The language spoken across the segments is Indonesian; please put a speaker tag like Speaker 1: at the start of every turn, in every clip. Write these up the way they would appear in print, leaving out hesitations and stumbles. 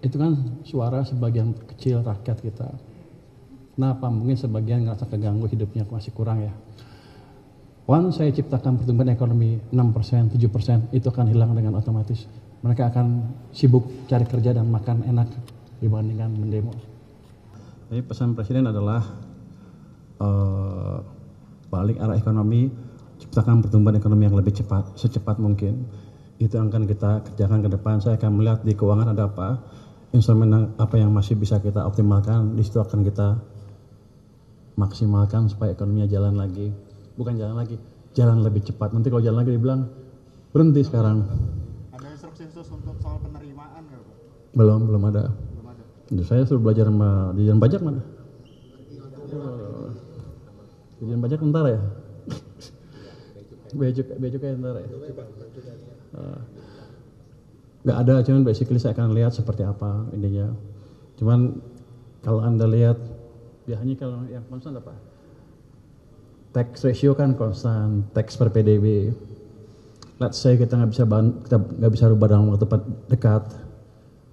Speaker 1: itu kan suara sebagian kecil rakyat kita. Kenapa? Mungkin sebagian ngerasa keganggu hidupnya masih kurang ya. Once saya ciptakan pertumbuhan ekonomi 6%, 7%, itu akan hilang dengan otomatis. Mereka akan sibuk cari kerja dan makan enak dibandingkan mendemo. Jadi pesan Presiden adalah balik arah ekonomi, ciptakan pertumbuhan ekonomi yang lebih cepat, secepat mungkin. Itu yang akan kita kerjakan ke depan. Saya akan melihat di keuangan ada apa, instrumen apa yang masih bisa kita optimalkan. Di situ akan kita maksimalkan supaya ekonominya jalan lagi. Bukan jalan lagi, jalan lebih cepat. Nanti kalau jalan lagi dibilang berhenti sekarang.
Speaker 2: Ada instruksi khusus untuk soal penerimaan nggak, Pak?
Speaker 1: Belum ada. Saya suruh belajar sama Dirjen Pajak mana? Dirjen Pajak tentara ya? Bea Cukai tentara ya? Nggak ada, cuman basically saya akan lihat seperti apa intinya. Cuman kalau Anda lihat, biasanya kalau yang konstan apa? Tax ratio kan konstan, tax per PDB. Let's say kita nggak bisa rubah dalam waktu dekat.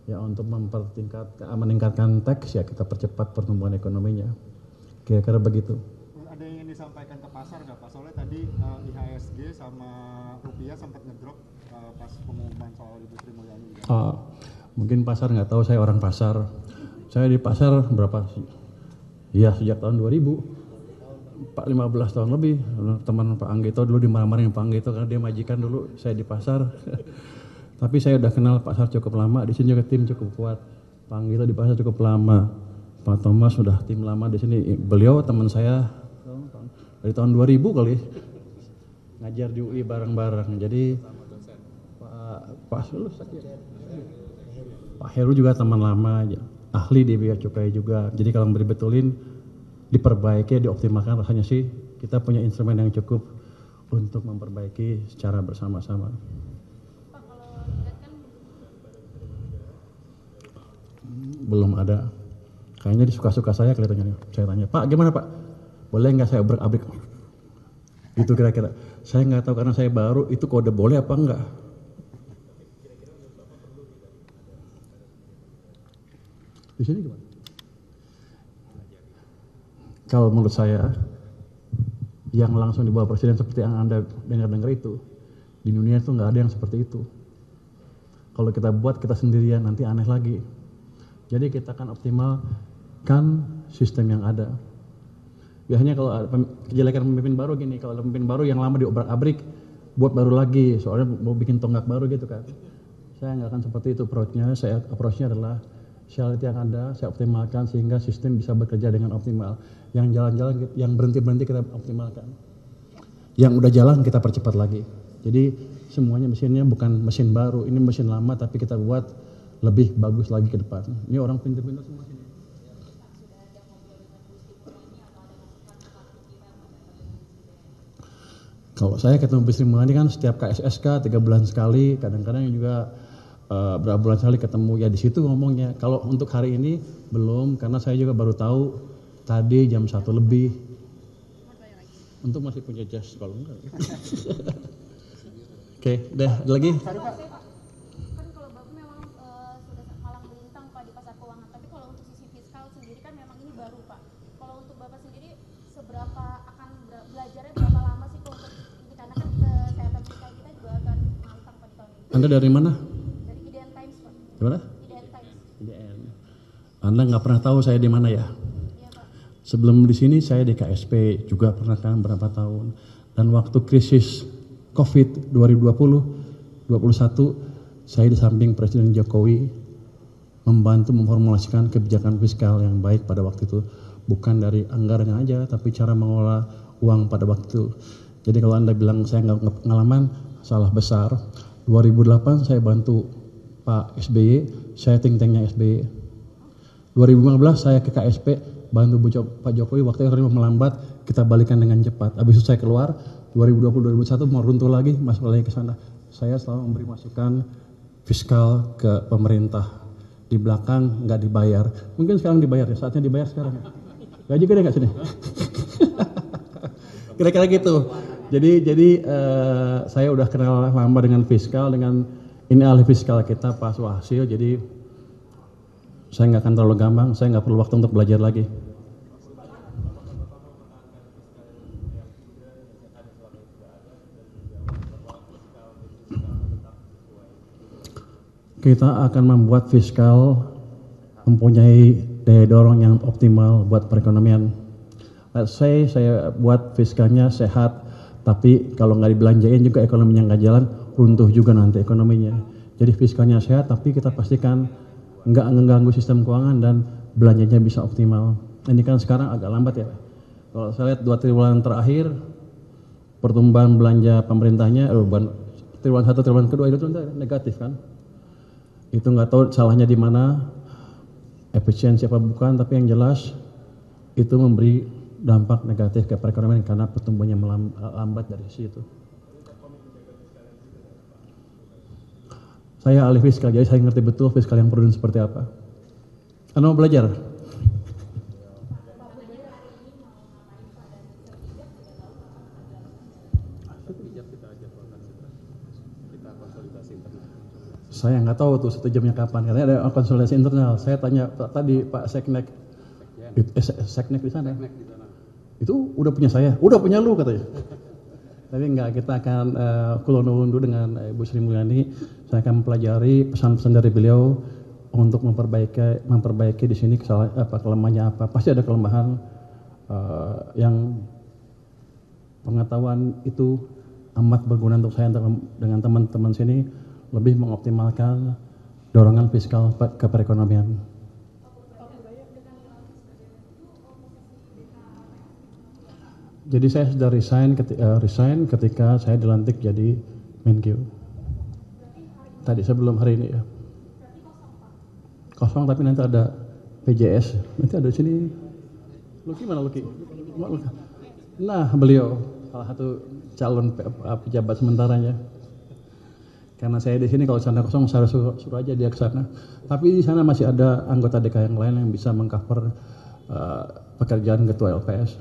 Speaker 1: Ya untuk meningkatkan tax ya kita percepat pertumbuhan ekonominya. Kira-kira begitu.
Speaker 2: Ada yang ingin disampaikan ke pasar nggak Pak? Soalnya tadi IHSG sama rupiah sempat ngedrop pas pengumuman soal Ibu Sri Mulyani.
Speaker 1: Mungkin pasar nggak tahu, saya orang pasar. Saya di pasar berapa sih? Ya sejak tahun 2000. 15 tahun lebih. Teman Pak Anggito dulu dimarah-marahin Pak Anggito karena dia majikan dulu saya di pasar. Tapi saya udah kenal pasar cukup lama, di sini juga tim cukup kuat. Pak Anggito di pasar cukup lama. Pak Thomas sudah tim lama di sini. Beliau teman saya dari tahun 2000 kali ngajar di UI bareng-bareng. Jadi Pak Heru juga teman lama, ahli di Bea Cukai juga. Jadi kalau mau dibetulin, diperbaiki, dioptimalkan, rasanya sih kita punya instrumen yang cukup untuk memperbaiki secara bersama-sama.
Speaker 3: Pak, kalau lihat kan
Speaker 1: Belum ada. Kayaknya disuka-suka saya kelihatannya. Saya tanya, Pak gimana Pak? Boleh nggak saya obrak-abrik? Gitu kira-kira. Saya nggak tahu karena saya baru, itu kode boleh apa enggak. Di sini gimana? Kalau menurut saya, yang langsung dibawa Presiden seperti yang Anda dengar-dengar itu, di dunia itu nggak ada yang seperti itu. Kalau kita buat kita sendirian nanti aneh lagi. Jadi kita akan optimalkan sistem yang ada. Biasanya kalau kejelekan pemimpin baru gini, kalau pemimpin baru yang lama diobrak-abrik, buat baru lagi, soalnya mau bikin tonggak baru gitu kan. Saya nggak akan seperti itu approach-nya adalah reality yang ada, saya optimalkan sehingga sistem bisa bekerja dengan optimal. Yang jalan-jalan, yang berhenti-berhenti kita optimalkan. Yang udah jalan kita percepat lagi. Jadi semuanya mesinnya bukan mesin baru, ini mesin lama tapi kita buat lebih bagus lagi ke depan. Ini orang pintar-pintar semua sini. Kalau saya ketemu Bu Sri Mulyani kan setiap KSSK 3 bulan sekali, kadang-kadang juga berapa bulan sekali ketemu, ya di situ ngomongnya. Kalau untuk hari ini belum, karena saya juga baru tahu tadi jam 1 lebih. Untuk masih punya jas kalau enggak. Oke, deh ada lagi.
Speaker 3: kan kalau Bapak memang sudah malang melintang Pak di pasar keuangan, tapi kalau untuk sisi fiskal sendiri kan memang ini baru Pak. Kalau untuk Bapak sendiri seberapa akan belajarnya berapa lama sih untuk karena kan kesehatan fiskal kita juga akan melintang Pak di tahun ini.
Speaker 1: Anda dari mana?
Speaker 3: Dari IDN Times Pak.
Speaker 1: Gimana?
Speaker 3: IDN Times.
Speaker 1: IDN. Anda nggak pernah tahu saya di mana ya?
Speaker 3: Iya Pak.
Speaker 1: Sebelum di sini saya di KSP juga pernah kan berapa tahun. Dan waktu krisis COVID 2020-21 saya di samping Presiden Jokowi membantu memformulasikan kebijakan fiskal yang baik pada waktu itu. Bukan dari anggarannya aja, tapi cara mengelola uang pada waktu itu. Jadi kalau Anda bilang saya nggak pengalaman, salah besar. 2008 saya bantu Pak SBY, saya think tanknya SBY. 2015 saya ke KSP, bantu Pak Jokowi, waktu itu melambat, kita balikan dengan cepat. Habis itu saya keluar, 2020-2021 mau runtuh lagi, masuk lagi ke sana. Saya selalu memberi masukan fiskal ke pemerintah. Di belakang nggak dibayar. Mungkin sekarang dibayar ya, saatnya dibayar sekarang. Gaji gede nggak sini? Kira-kira gitu. Jadi saya udah kenal lama dengan fiskal, dengan ini ahli fiskal kita Pak Suhasil. Jadi saya nggak akan terlalu gampang, saya nggak perlu waktu untuk belajar lagi. Kita akan membuat fiskal mempunyai daya dorong yang optimal buat perekonomian. Let's say saya buat fiskalnya sehat, tapi kalau nggak dibelanjain juga ekonominya nggak jalan, runtuh juga nanti ekonominya. Jadi fiskalnya sehat, tapi kita pastikan nggak mengganggu sistem keuangan dan belanjanya bisa optimal. Ini kan sekarang agak lambat ya. Kalau saya lihat 2 triwulan terakhir, pertumbuhan belanja pemerintahnya, triwulan 1, triwulan kedua itu negatif kan. Itu nggak tahu salahnya di mana, efisiensi apa bukan, tapi yang jelas itu memberi dampak negatif ke perekonomian karena pertumbuhannya melambat dari situ. Saya ahli fiskal, jadi saya ngerti betul fiskal yang prudent seperti apa. Anda mau belajar? Saya nggak tahu tuh 1 jamnya kapan, karena ada konsolidasi internal. Saya tanya tadi Pak Seknek, Seknek di sana. Itu udah punya saya, udah punya lu katanya. Tapi enggak, kita akan kulonundu dengan Ibu Sri Mulyani. Saya akan mempelajari pesan-pesan dari beliau untuk memperbaiki di sini kelemahannya apa. Pasti ada kelemahan yang pengetahuan itu amat berguna untuk saya dengan teman-teman sini lebih mengoptimalkan dorongan fiskal ke perekonomian. Jadi saya sudah resign ketika saya dilantik jadi Menkyu. Tadi sebelum hari ini ya. Kosong, tapi nanti ada PJS. Nanti ada di sini. Luki mana Luki? Nah, beliau salah satu calon pejabat sementaranya. Karena saya di sini, kalau sana kosong saya suruh aja dia ke sana. Tapi di sana masih ada anggota DK yang lain yang bisa mengcover pekerjaan ketua LPS.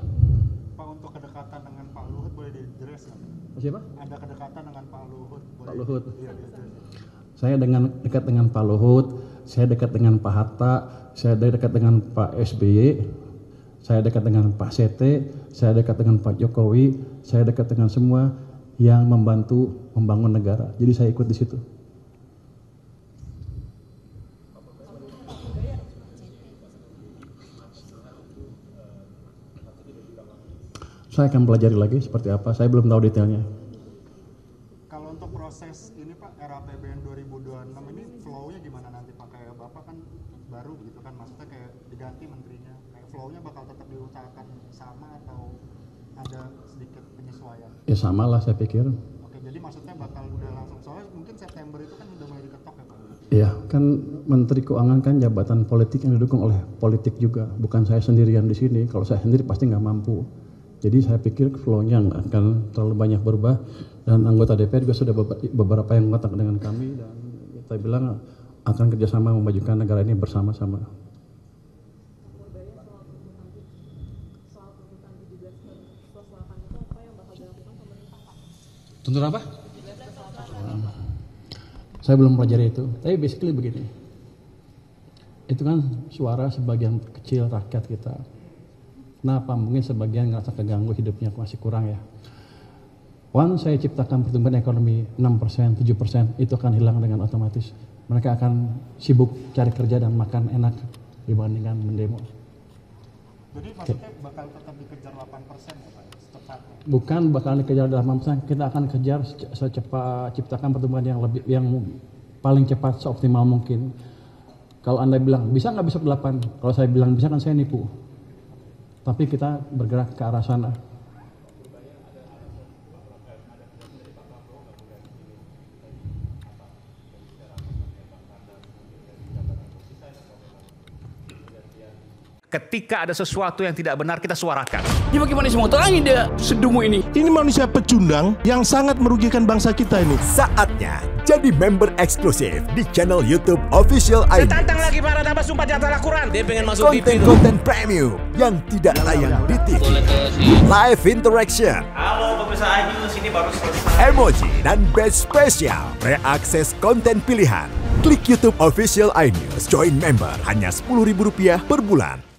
Speaker 2: Pak, untuk kedekatan dengan Pak Luhut boleh di-address kan?
Speaker 1: Siapa?
Speaker 2: Ada kedekatan dengan Pak Luhut.
Speaker 1: Pak Luhut.
Speaker 2: Iya,
Speaker 1: Saya dekat dengan Pak Luhut, saya dekat dengan Pak Hatta, saya dekat dengan Pak SBY, saya dekat dengan Pak Sete, saya dekat dengan Pak Jokowi, saya dekat dengan semua yang membantu membangun negara. Jadi saya ikut di situ. Saya akan pelajari lagi seperti apa. Saya belum tahu detailnya.
Speaker 2: Kalau untuk proses ini Pak, RAPBN 2026 ini flow-nya gimana nanti Pak? Kayak Bapak kan baru gitu kan, maksudnya kayak diganti menterinya. Kayak flow-nya bakal tetap diusahakan sama atau ada sedikit penyesuaian?
Speaker 1: Ya sama lah saya pikir.
Speaker 2: Oke, jadi maksudnya bakal udah langsung, soalnya mungkin September itu kan udah mulai diketok ya Pak?
Speaker 1: Iya, kan Menteri Keuangan kan jabatan politik yang didukung oleh politik juga. Bukan saya sendirian di sini. Kalau saya sendiri pasti nggak mampu. Jadi saya pikir flow-nya nggak akan terlalu banyak berubah. Dan anggota DPR juga sudah beberapa yang kontak dengan kami. Dan kita bilang akan kerjasama memajukan negara ini bersama-sama. Tuntut apa? Saya belum pelajari itu. Tapi basically begini. Itu kan suara sebagian kecil rakyat kita. Kenapa? Mungkin sebagian ngerasa keganggu, hidupnya masih kurang ya. Once saya ciptakan pertumbuhan ekonomi 6%, 7%, itu akan hilang dengan otomatis. Mereka akan sibuk cari kerja dan makan enak dibandingkan mendemo.
Speaker 2: Jadi maksudnya bakal tetap dikejar 8% ya Pak? Secepatnya?
Speaker 1: Bukan bakal dikejar 8%, kita akan kejar secepat ciptakan pertumbuhan yang paling cepat, seoptimal mungkin. Kalau Anda bilang bisa nggak bisa 8, kalau saya bilang bisa kan saya nipu. Tapi kita bergerak ke arah sana.
Speaker 4: Ketika ada sesuatu yang tidak benar, kita suarakan.
Speaker 5: Ya bagaimana semua terangin dia sedungu ini?
Speaker 6: Ini manusia pecundang yang sangat merugikan bangsa kita ini.
Speaker 7: Saatnya jadi member eksklusif di channel YouTube Official ID.
Speaker 5: Tantang lagi para tambah sumpah di atas Al-Quran. Dia pengen masuk TV.
Speaker 7: Konten premium yang tidak tayang di TV. Live interaction.
Speaker 5: Halo pemirsa iNews, ini baru selesai.
Speaker 7: Emoji dan badge spesial. Reakses konten pilihan. Klik YouTube Official iNews, join member hanya Rp10.000 per bulan.